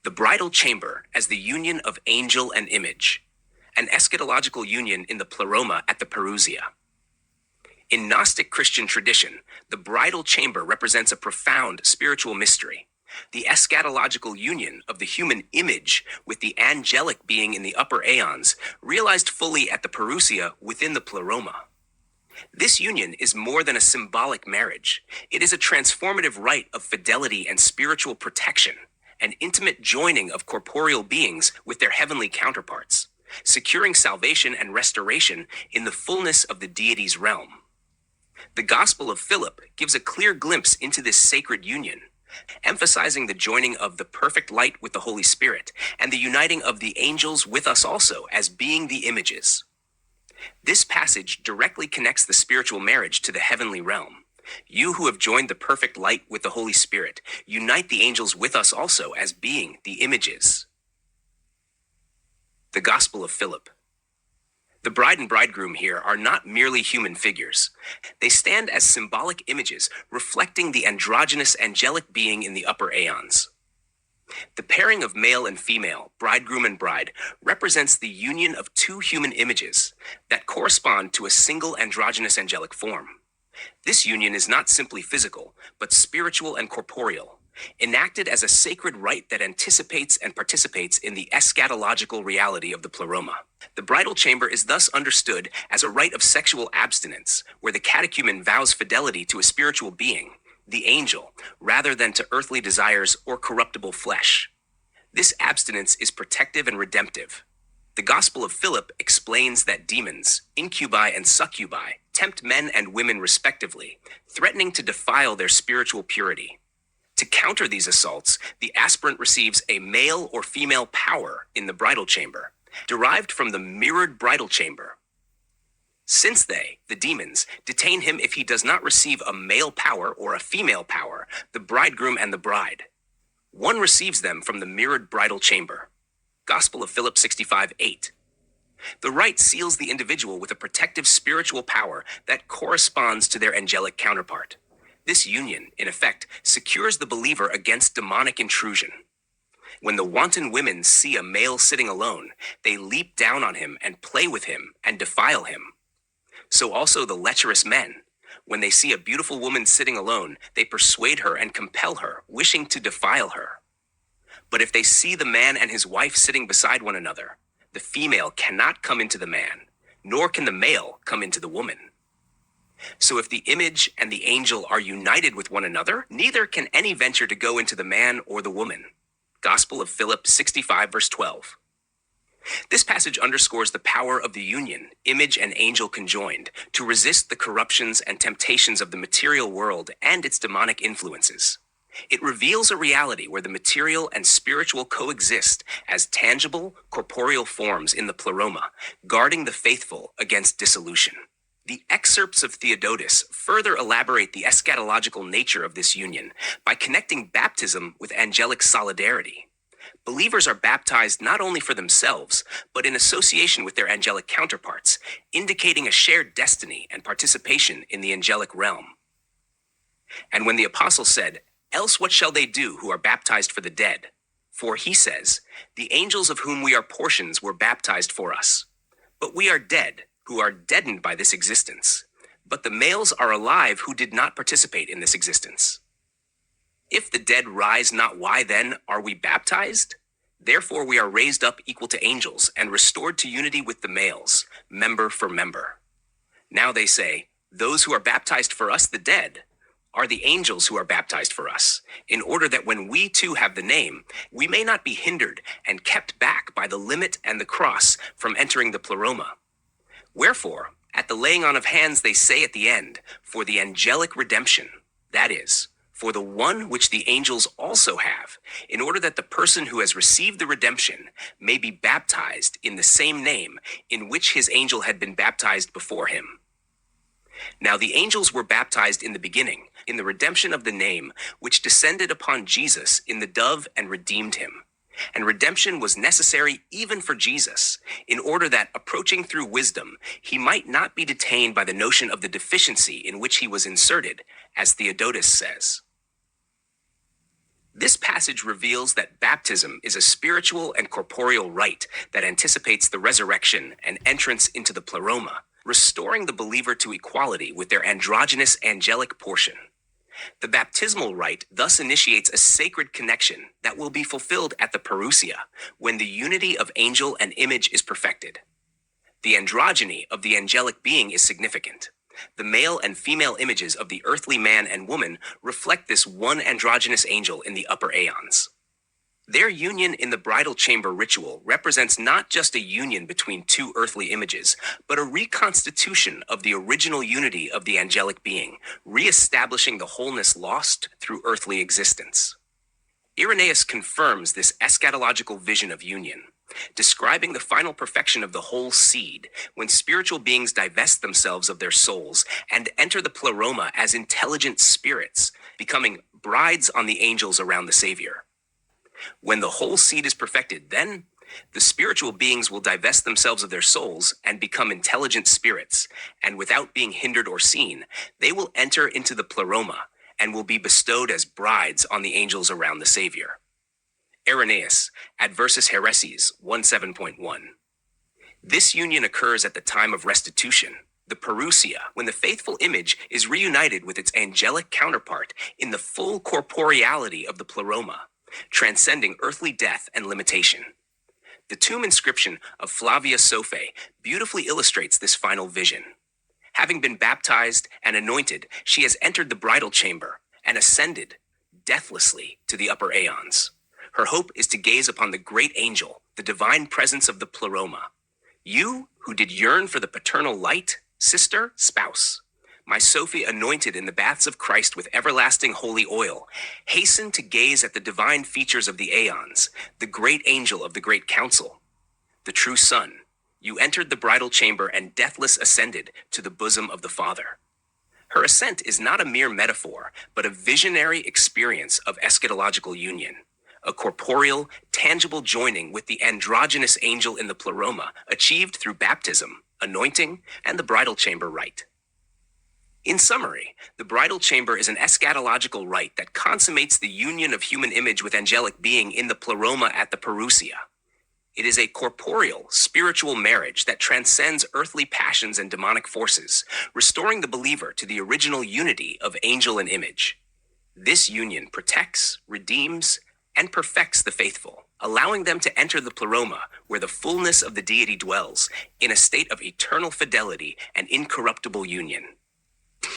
The bridal chamber as the union of angel and image, an eschatological union in the Pleroma at the parousia. In Gnostic Christian tradition, the bridal chamber represents a profound spiritual mystery, the eschatological union of the human image with the angelic being in the upper aeons, realized fully at the parousia within the Pleroma. This union is more than a symbolic marriage. It is a transformative rite of fidelity and spiritual protection, an intimate joining of corporeal beings with their heavenly counterparts, securing salvation and restoration in the fullness of the Deity's realm. The Gospel of Philip gives a clear glimpse into this sacred union, emphasizing the joining of the perfect light with the Holy Spirit and the uniting of the angels with us also as being the images. This passage directly connects the spiritual marriage to the heavenly realm. You who have joined the perfect light with the Holy Spirit, unite the angels with us also as being the images. The Gospel of Philip. The bride and bridegroom here are not merely human figures. They stand as symbolic images reflecting the androgynous angelic being in the upper aeons. The pairing of male and female, bridegroom and bride, represents the union of two human images that correspond to a single androgynous angelic form. This union is not simply physical, but spiritual and corporeal, enacted as a sacred rite that anticipates and participates in the eschatological reality of the Pleroma. The bridal chamber is thus understood as a rite of sexual abstinence, where the catechumen vows fidelity to a spiritual being, the angel, rather than to earthly desires or corruptible flesh. This abstinence is protective and redemptive. The Gospel of Philip explains that demons, incubi and succubi, tempt men and women respectively, threatening to defile their spiritual purity. To counter these assaults, the aspirant receives a male or female power in the bridal chamber, derived from the mirrored bridal chamber. Since they, the demons, detain him if he does not receive a male power or a female power, the bridegroom and the bride. One receives them from the mirrored bridal chamber. Gospel of Philip 65:8. The rite seals the individual with a protective spiritual power that corresponds to their angelic counterpart. This union, in effect, secures the believer against demonic intrusion. When the wanton women see a male sitting alone, they leap down on him and play with him and defile him. So also the lecherous men. When they see a beautiful woman sitting alone, they persuade her and compel her, wishing to defile her. But if they see the man and his wife sitting beside one another, the female cannot come into the man, nor can the male come into the woman. So if the image and the angel are united with one another, neither can any venture to go into the man or the woman. Gospel of Philip 65:12. This passage underscores the power of the union, image and angel conjoined, to resist the corruptions and temptations of the material world and its demonic influences. It reveals a reality where the material and spiritual coexist as tangible, corporeal forms in the Pleroma, guarding the faithful against dissolution. The excerpts of Theodotus further elaborate the eschatological nature of this union by connecting baptism with angelic solidarity. Believers are baptized not only for themselves, but in association with their angelic counterparts, indicating a shared destiny and participation in the angelic realm. And when the apostle said, "Else what shall they do who are baptized for the dead? For he says, the angels of whom we are portions were baptized for us. But we are dead, who are deadened by this existence. But the males are alive who did not participate in this existence. If the dead rise not, why then are we baptized? Therefore we are raised up equal to angels and restored to unity with the males, member for member. Now they say, those who are baptized for us, the dead, are the angels who are baptized for us, in order that when we too have the name, we may not be hindered and kept back by the limit and the cross from entering the Pleroma. Wherefore, at the laying on of hands they say at the end, for the angelic redemption, that is, for the one which the angels also have, in order that the person who has received the redemption may be baptized in the same name in which his angel had been baptized before him. Now the angels were baptized in the beginning, in the redemption of the name, which descended upon Jesus in the dove and redeemed him. And redemption was necessary even for Jesus, in order that, approaching through wisdom, he might not be detained by the notion of the deficiency in which he was inserted, as Theodotus says. This passage reveals that baptism is a spiritual and corporeal rite that anticipates the resurrection and entrance into the Pleroma, restoring the believer to equality with their androgynous angelic portion. The baptismal rite thus initiates a sacred connection that will be fulfilled at the parousia, when the unity of angel and image is perfected. The androgyny of the angelic being is significant. The male and female images of the earthly man and woman reflect this one androgynous angel in the upper aeons. Their union in the bridal chamber ritual represents not just a union between two earthly images, but a reconstitution of the original unity of the angelic being, re-establishing the wholeness lost through earthly existence. Irenaeus confirms this eschatological vision of union, describing the final perfection of the whole seed, when spiritual beings divest themselves of their souls and enter the Pleroma as intelligent spirits, becoming brides on the angels around the Savior. When the whole seed is perfected, then the spiritual beings will divest themselves of their souls and become intelligent spirits, and without being hindered or seen, they will enter into the Pleroma and will be bestowed as brides on the angels around the Savior. Irenaeus, Adversus Heresies 17.1. This union occurs at the time of restitution, the parousia, when the faithful image is reunited with its angelic counterpart in the full corporeality of the Pleroma, transcending earthly death and limitation. The tomb inscription of Flavia Sophae beautifully illustrates this final vision. Having been baptized and anointed, she has entered the bridal chamber and ascended deathlessly to the upper aeons. Her hope is to gaze upon the great angel, the divine presence of the Pleroma. You, who did yearn for the paternal light, sister, spouse, my Sophie anointed in the baths of Christ with everlasting holy oil, hasten to gaze at the divine features of the aeons, the great angel of the great council. The true Son, you entered the bridal chamber and deathless ascended to the bosom of the Father. Her ascent is not a mere metaphor, but a visionary experience of eschatological union, a corporeal, tangible joining with the androgynous angel in the Pleroma, achieved through baptism, anointing, and the bridal chamber rite. In summary, the bridal chamber is an eschatological rite that consummates the union of human image with angelic being in the Pleroma at the parousia. It is a corporeal, spiritual marriage that transcends earthly passions and demonic forces, restoring the believer to the original unity of angel and image. This union protects, redeems, and perfects the faithful, allowing them to enter the Pleroma, where the fullness of the Deity dwells, in a state of eternal fidelity and incorruptible union.